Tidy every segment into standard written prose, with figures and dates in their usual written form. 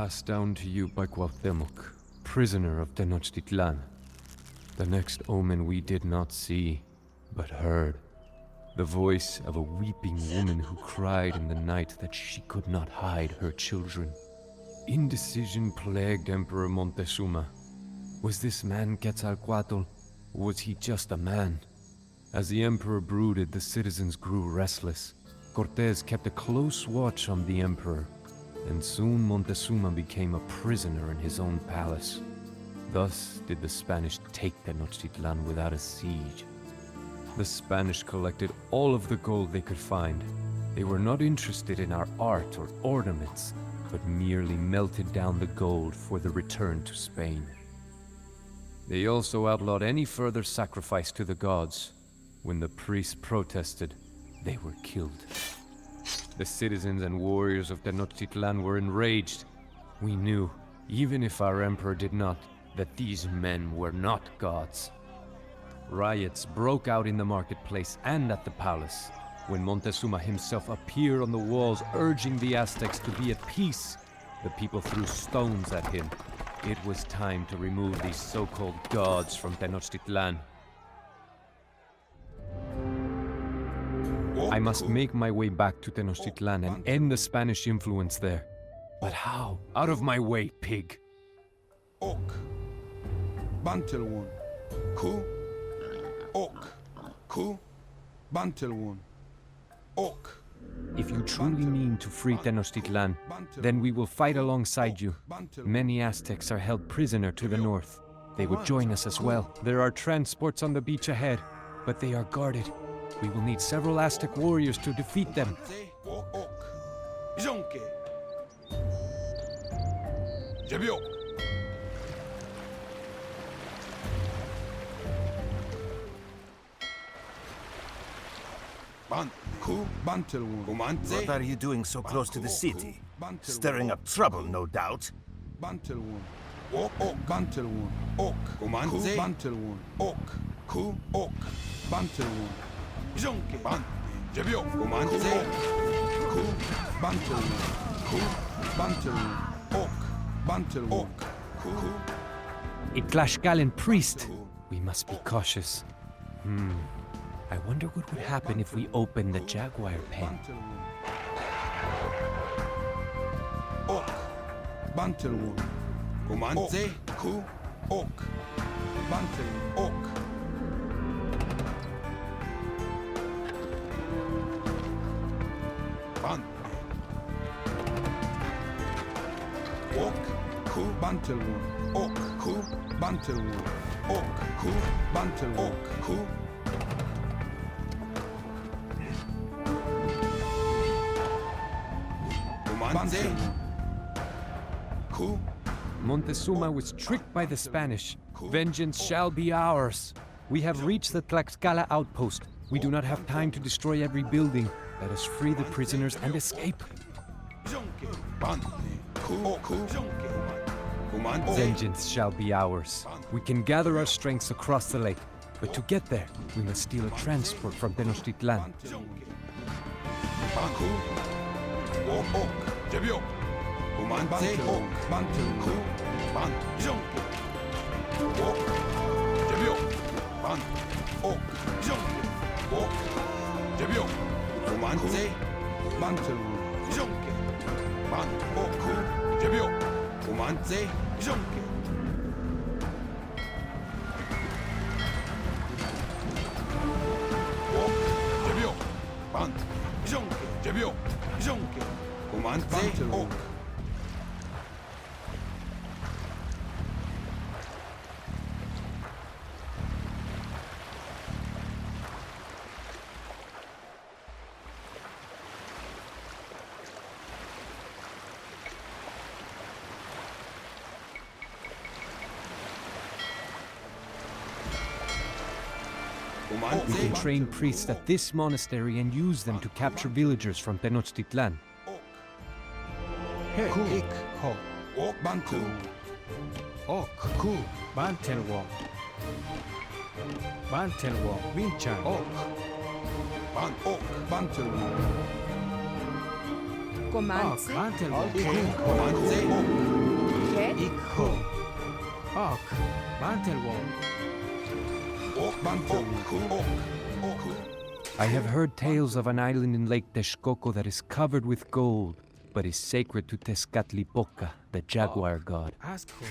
passed down to you by Cuauhtemoc, prisoner of Tenochtitlan. The next omen we did not see, but heard. The voice of a weeping woman who cried in the night that she could not hide her children. Indecision plagued Emperor Montezuma. Was this man Quetzalcoatl, or was he just a man? As the emperor brooded, the citizens grew restless. Cortés kept a close watch on the emperor, and soon Montezuma became a prisoner in his own palace. Thus did the Spanish take Tenochtitlan without a siege. The Spanish collected all of the gold they could find. They were not interested in our art or ornaments, but merely melted down the gold for the return to Spain. They also outlawed any further sacrifice to the gods. When the priests protested, they were killed. The citizens and warriors of Tenochtitlan were enraged. We knew, even if our emperor did not, that these men were not gods. Riots broke out in the marketplace and at the palace. When Montezuma himself appeared on the walls urging the Aztecs to be at peace, the people threw stones at him. It was time to remove these so-called gods from Tenochtitlan. I must make my way back to Tenochtitlan and end the Spanish influence there. But how? Out of my way, pig! Ok. Bantelwon. Ku. Ok. Ku. Bantelwon. Ok. If you truly mean to free Tenochtitlan, then we will fight alongside you. Many Aztecs are held prisoner to the north. They would join us as well. There are transports on the beach ahead, but they are guarded. We will need several Aztec warriors to defeat them. What are you doing so close to the city? Stirring up trouble, no doubt. Bantelwon. Ok. Bantelwon. Ok. Bantelwon. Ok. Ku. Ok. Bantelwon. Jonke. Ban. Jebio. Comanze. Ku. Bantelwon. Ku. Bantelwon. Ok. Bantelwon. Ok. Ku. A Tlaxcalan priest! We must be cautious. I wonder what would happen if we open the jaguar pen. Ok. Bantelwon. Comanze. Ku. Ok. Bantelwon. Ok. Ban. Ok. Ku. Bantelwon. Ok. Ku. Bantelwon. Ok. Ku. Bantelwon. Ok. Ku. Montezuma was tricked by the Spanish. Vengeance shall be ours. We have reached the Tlaxcala outpost. We do not have time to destroy every building. Let us free the prisoners and escape. Vengeance shall be ours. We can gather our strengths across the lake, but to get there, we must steal a transport from Tenochtitlan. We can train priests at this monastery and use them to capture villagers from Tenochtitlan. Ik ho. Ok ku Bantelwon. Bantelwon Winchan. Ok. Bantelwon. Ok, Bantelwalk. Comanze, ok. Che? Ikho. Ok, Bantelwalk. Ok, Bantelwalk. Ok, ok. I have heard tales of an island in Lake Texcoco that is covered with gold, but is sacred to Tezcatlipoca, the jaguar god. Ask who.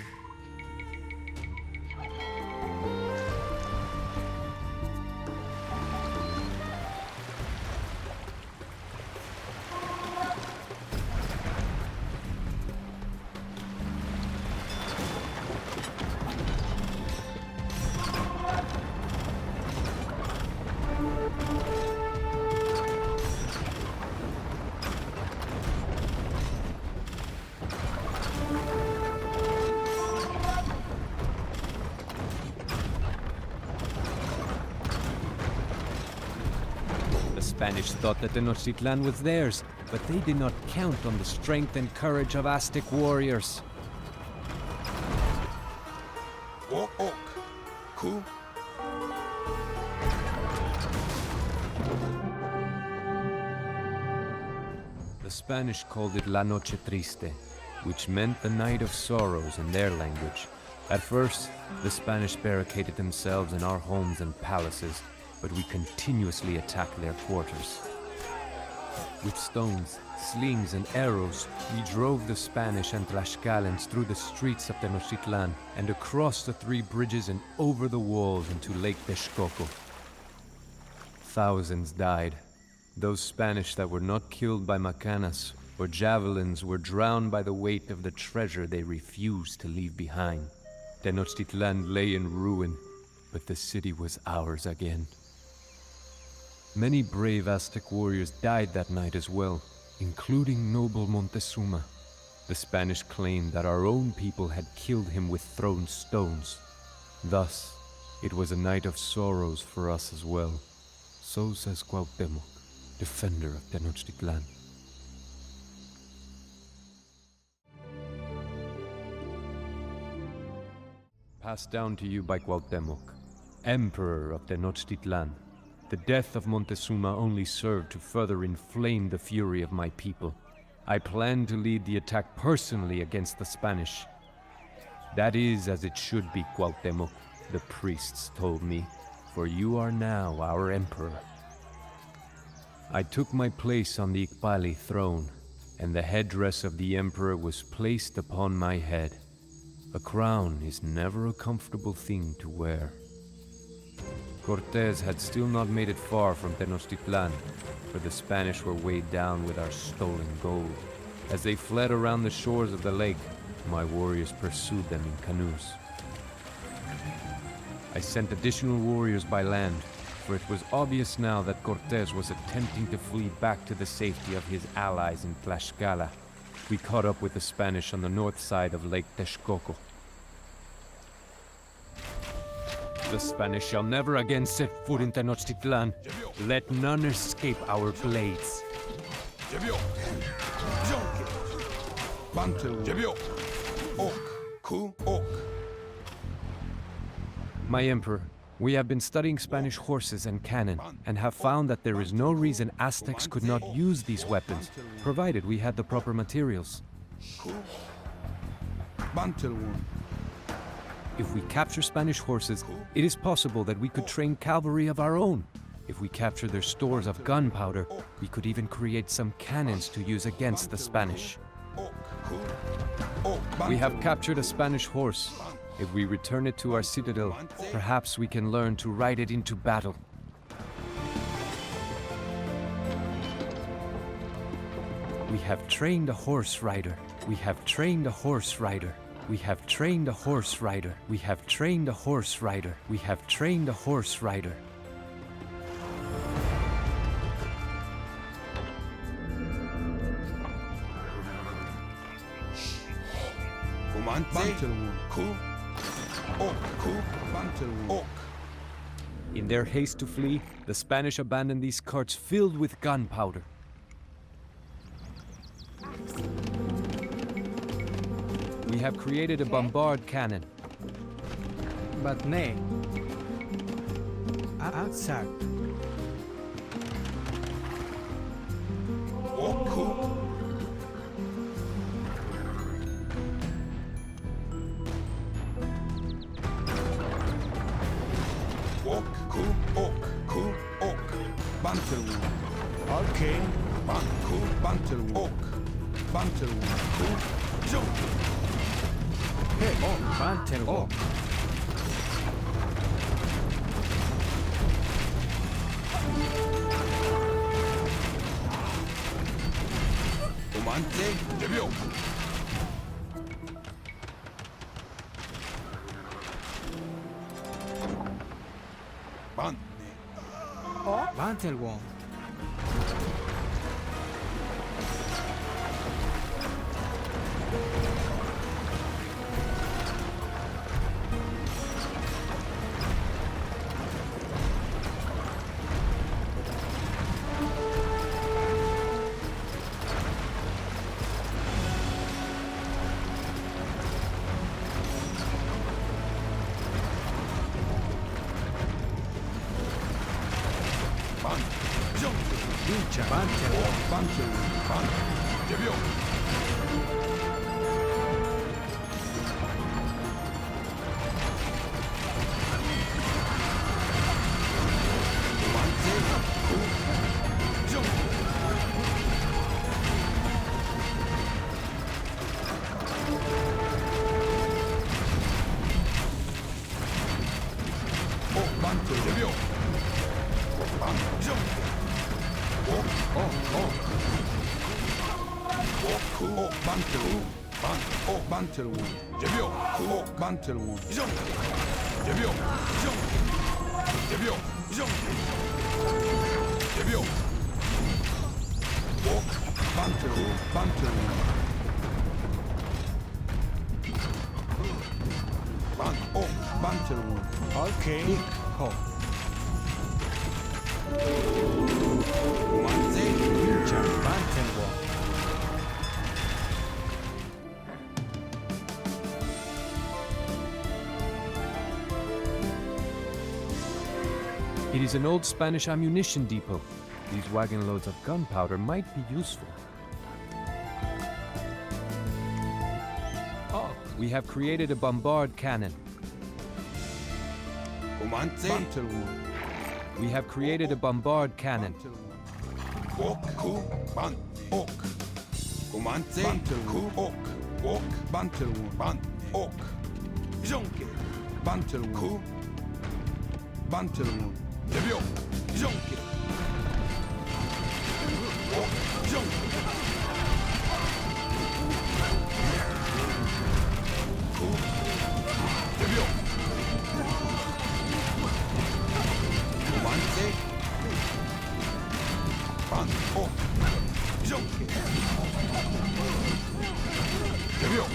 The Spanish thought that Tenochtitlan was theirs, but they did not count on the strength and courage of Aztec warriors. Ok, ok. Ku. The Spanish called it La Noche Triste, which meant the night of sorrows in their language. At first, the Spanish barricaded themselves in our homes and palaces, but we continuously attacked their quarters. With stones, slings, and arrows, we drove the Spanish and Tlaxcalans through the streets of Tenochtitlan and across the 3 bridges and over the walls into Lake Texcoco. Thousands died. Those Spanish that were not killed by macanas or javelins were drowned by the weight of the treasure they refused to leave behind. Tenochtitlan lay in ruin, but the city was ours again. Many brave Aztec warriors died that night as well, including noble Montezuma. The Spanish claimed that our own people had killed him with thrown stones. Thus, it was a night of sorrows for us as well. So says Cuauhtémoc, defender of Tenochtitlan. Passed down to you by Cuauhtémoc, Emperor of Tenochtitlan. The death of Montezuma only served to further inflame the fury of my people. I plan to lead the attack personally against the Spanish. That is as it should be, Cuauhtémoc, the priests told me, for you are now our emperor. I took my place on the Icpali throne, and the headdress of the emperor was placed upon my head. A crown is never a comfortable thing to wear. Cortés had still not made it far from Tenochtitlan, for the Spanish were weighed down with our stolen gold. As they fled around the shores of the lake, my warriors pursued them in canoes. I sent additional warriors by land, for it was obvious now that Cortés was attempting to flee back to the safety of his allies in Tlaxcala. We caught up with the Spanish on the north side of Lake Texcoco. The Spanish shall never again set foot in Tenochtitlan. Let none escape our blades. Jebio. Jonke. Bantelwalk. Jebio. Ok, ku, ok. My Emperor, we have been studying Spanish horses and cannon, and have found that there is no reason Aztecs could not use these weapons, provided we had the proper materials. Ku. Bantelwalk. If we capture Spanish horses, it is possible that we could train cavalry of our own. If we capture their stores of gunpowder, we could even create some cannons to use against the Spanish. Ok, ku. Ok, We have captured a Spanish horse. If we return it to our citadel, perhaps we can learn to ride it into battle. We have trained a horse rider. We have trained a horse rider. We have trained a horse rider. We have trained a horse rider. We have trained a horse rider. Bantelwalk. Ku. Ok, ku. Bantelwalk. Ok. In their haste to flee, the Spanish abandoned these carts filled with gunpowder. We have created a bombard cannon. But nay. Outside. Ok, ku. ku, ok, ku, ok. Bantelwood. Okay. Ku, bantelwood. Ok. Bantelwood. Ku, junk. Hey, oh, Bantelwood. Comante, debio. Banne. Bantelwood. Banne. Junk. Lucha. Bantelwood. Bantelwood. Banne. Debio. Comante, ku, junk. Oh, Bantel, debio. Banne. Junk. Oh, ku, oh, Bantelwood. Banne. Oh, Bantelwood. Debio. Ku, oh, Bantelwood. Junk. Debio. Junk. Debio. Junk. Debio. Oh, Bantelwood. Bantelwood. Banne. Oh, Bantelwood. Okay. Ho. Comante. Lucha. Bantelwood. It is an old Spanish ammunition depot. These wagon loads of gunpowder might be useful. Oh, we have created a bombard cannon. Comante. Bantelwood. We have created a bombard cannon. Ok, ku, ban, ok. Comante, ku, ok. Ok, Bantelwood. Ban, ok. Jonke. Bantelwood. Ku. Bantelwood. Debio. Jonke. Ok, jonke. Ku. Debio. Comante. Ban, ok. Jonke. Debio.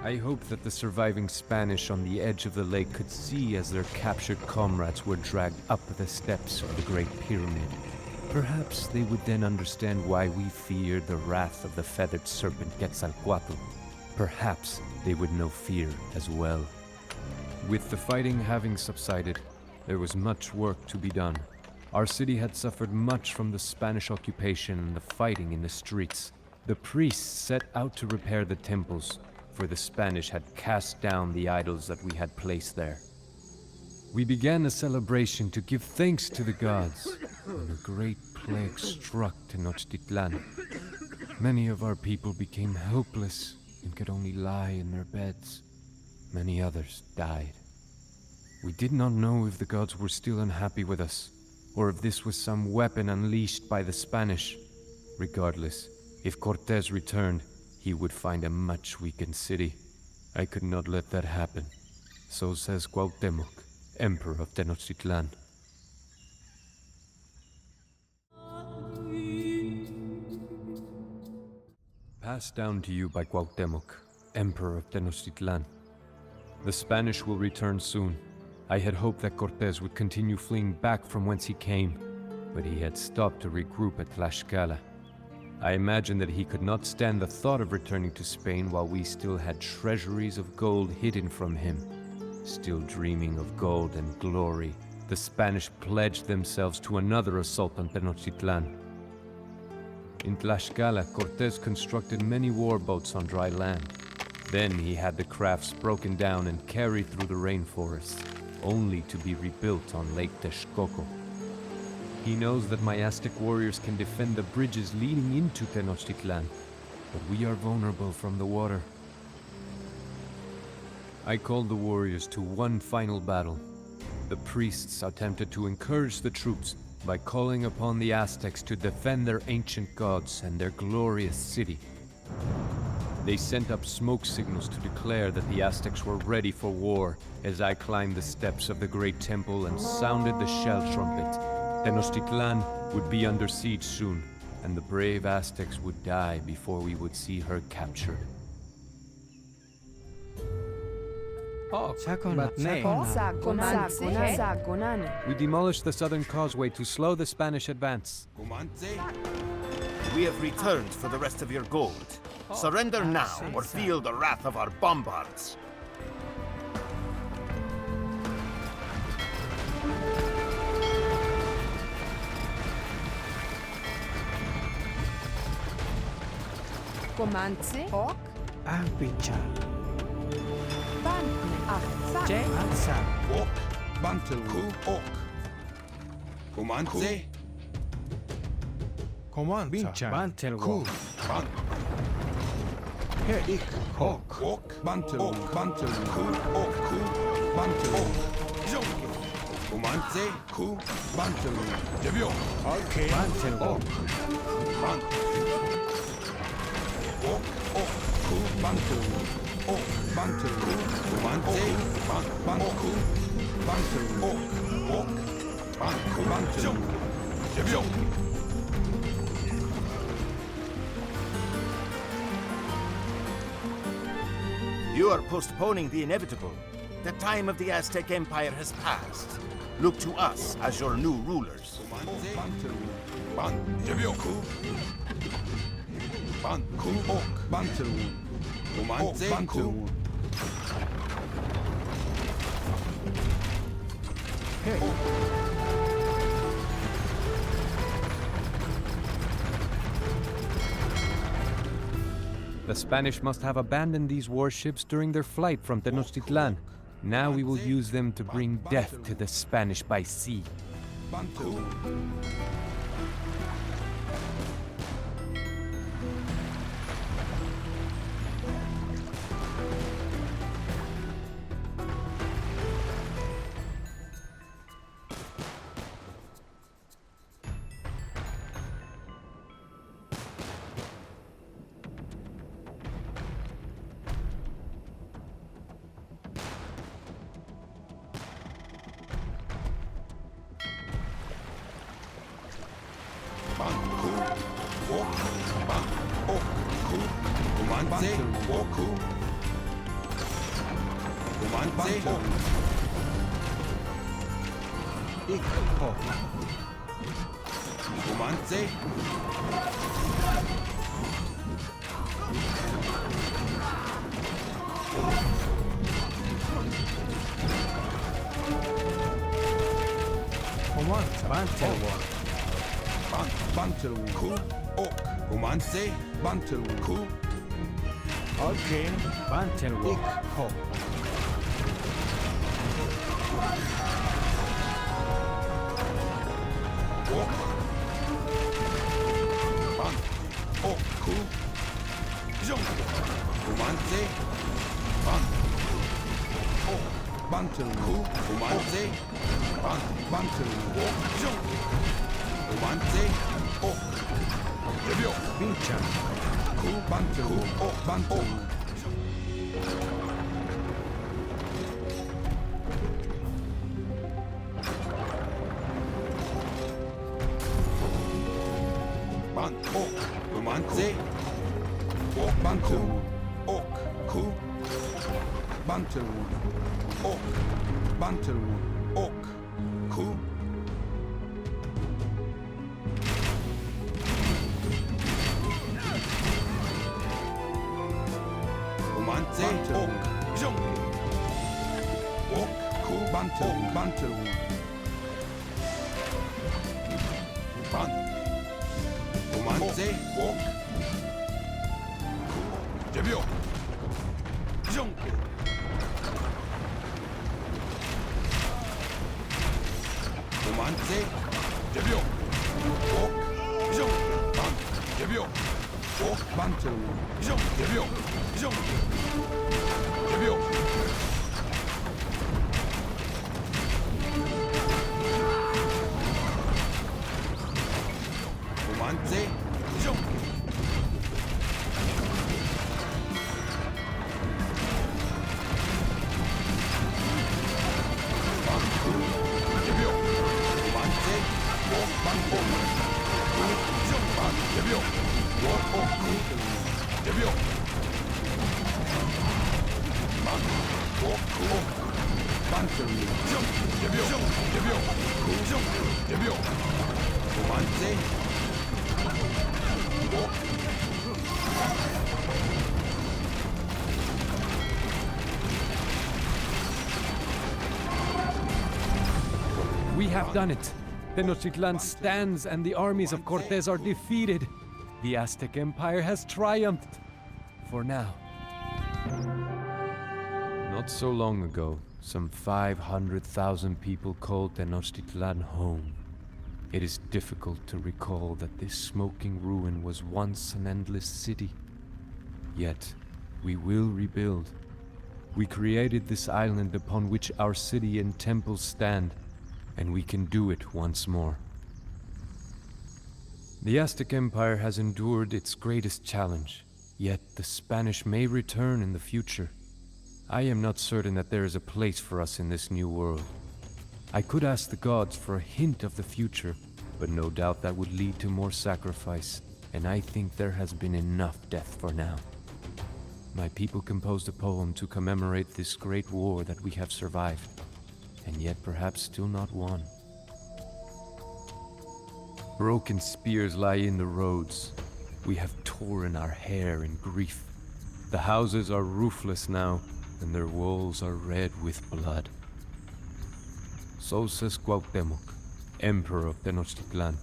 I hope that the surviving Spanish on the edge of the lake could see as their captured comrades were dragged up the steps of the Great Pyramid. Perhaps they would then understand why we feared the wrath of the feathered serpent Quetzalcoatl. Perhaps they would know fear as well. With the fighting having subsided, there was much work to be done. Our city had suffered much from the Spanish occupation and the fighting in the streets. The priests set out to repair the temples, for the Spanish had cast down the idols that we had placed there. We began a celebration to give thanks to the gods when a great plague struck Tenochtitlan. Many of our people became helpless and could only lie in their beds. Many others died. We did not know if the gods were still unhappy with us, or if this was some weapon unleashed by the Spanish. Regardless, if Cortés returned, he would find a much weakened city. I could not let that happen. So says Cuauhtémoc, Emperor of Tenochtitlan. Passed down to you by Cuauhtémoc, Emperor of Tenochtitlan. The Spanish will return soon. I had hoped that Cortés would continue fleeing back from whence he came, but he had stopped to regroup at Tlaxcala. I imagined that he could not stand the thought of returning to Spain while we still had treasuries of gold hidden from him. Still dreaming of gold and glory, the Spanish pledged themselves to another assault on Tenochtitlan. In Tlaxcala, Cortés constructed many warboats on dry land. Then he had the crafts broken down and carried through the rainforest, only to be rebuilt on Lake Texcoco. He knows that my Aztec warriors can defend the bridges leading into Tenochtitlan, but we are vulnerable from the water. I called the warriors to one final battle. The priests attempted to encourage the troops by calling upon the Aztecs to defend their ancient gods and their glorious city. They sent up smoke signals to declare that the Aztecs were ready for war as I climbed the steps of the great temple and sounded the shell trumpet. Tenochtitlan would be under siege soon, and the brave Aztecs would die before we would see her captured. We demolished the southern causeway to slow the Spanish advance. We have returned for the rest of your gold. Surrender now, or feel the wrath of our bombards. Comance, Arpicha. J. Ansa. Ok. Bantel. Ku. Ok. Comance. Comanza. Vincha. Bantel. Ku. Ban. He. Ik. Ok. Ok. Bantel. Ok. Bantel. Ku. Ok. Ku. Bantel. Ok. Jong. Comance. Ku. Bantel. Jebio. Okay. Bantel. Ok. Ban. Ok. Ok. Ku. Bantel. Ok. Bantel. Ku. Comance. Ban. Ban. Ku. Bantel. Ok. Ok. Ban. Ku. Bantel. Jebio. You are postponing the inevitable. The time of the Aztec Empire has passed. Look to us as your new rulers. Bantel. Ban. Jebio. Ku. Ban. Ku. Ok. Bantel. Comance. Bantel. He. The Spanish must have abandoned these warships during their flight from Tenochtitlan. Now we will use them to bring death to the Spanish by sea. Bantel. Ban. Ku. Ok. Ban. Ok. Ku. Comance. Ok. Ku. Comance. Ok. Ik. Ok. Comance. Comanza. Bantel. Ban. Bantel. Ku. Ok. Comance. Bantel. Ku. Okay. Bantel. Ik. Ok. Ok. Ban. Ok. Ku. Jong. Comance. Ban. Ok. Bantel. Ku. Comance. Ban. Bantel. Ok. Jong. Comance. Ok. Jebio. Vincha. Ku. Bantel. Ok. Bantel. Ban. Ok. Comance. Ok. Bantel. Ok. Ku. Bantel. Ok. Bantel. Ok. Ku. Comance. Ok. Jong. Ok. Ku. Bantel. Bantel. Ban. Comance. Ok. Jebio. Jonque. Romance. Debio. Ok. Jonque. Ban. Debio. Ok. Bantel. Jonque. Debio. Jonque. Debio. Romance. Jonque. We have done it. Tenochtitlan stands and the armies of Cortés are defeated. The Aztec Empire has triumphed. For now. Not so long ago, some 500,000 people called Tenochtitlan home. It is difficult to recall that this smoking ruin was once an endless city. Yet, we will rebuild. We created this island upon which our city and temples stand, and we can do it once more. The Aztec Empire has endured its greatest challenge, yet the Spanish may return in the future. I am not certain that there is a place for us in this new world. I could ask the gods for a hint of the future, but no doubt that would lead to more sacrifice, and I think there has been enough death for now. My people composed a poem to commemorate this great war that we have survived, and yet perhaps still not won. Broken spears lie in the roads. We have torn our hair in grief. The houses are roofless now, and their walls are red with blood. So says Cuauhtémoc, Emperor of Tenochtitlan.